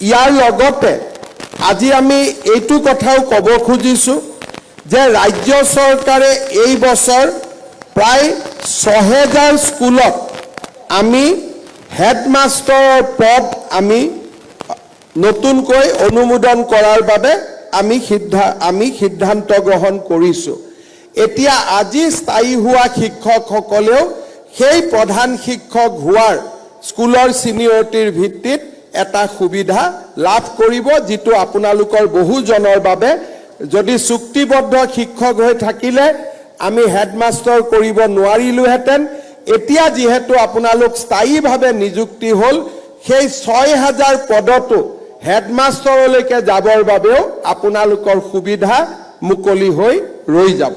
ইয়াৰ লগতে আজি আমি এইটো কথাও ক'ব খুজিছোঁ যে ৰাজ্য চৰকাৰে এই বছৰ প্ৰায় ৬,০০০ স্কুলত আমি হেডমাষ্টাৰৰ পদ আমি নতুনকৈ অনুমোদন কৰাৰ বাবে আমি সিদ্ধান্ত গ্ৰহণ কৰিছোঁ। এতিয়া আজি স্থায়ী হোৱা শিক্ষকসকলেও সেই প্ৰধান শিক্ষক হোৱাৰ স্কুলৰ ছিনিয়ৰিটিৰ ভিত্তিত এটা সুবিধা লাভ কৰিব, যিটো আপোনালোকৰ বহুজনৰ বাবে যদি চুক্তিবদ্ধ শিক্ষক হৈ থাকিলে আমি হেডমাষ্টাৰ কৰিব নোৱাৰিলোহেঁতেন। এতিয়া যিহেতু আপোনালোক স্থায়ীভাৱে নিযুক্তি হ'ল, সেই ৬,০০০ পদতো হেডমাষ্টাৰলৈকে যাবৰ বাবেও আপোনালোকৰ সুবিধা মুকলি হৈ ৰৈ যাব।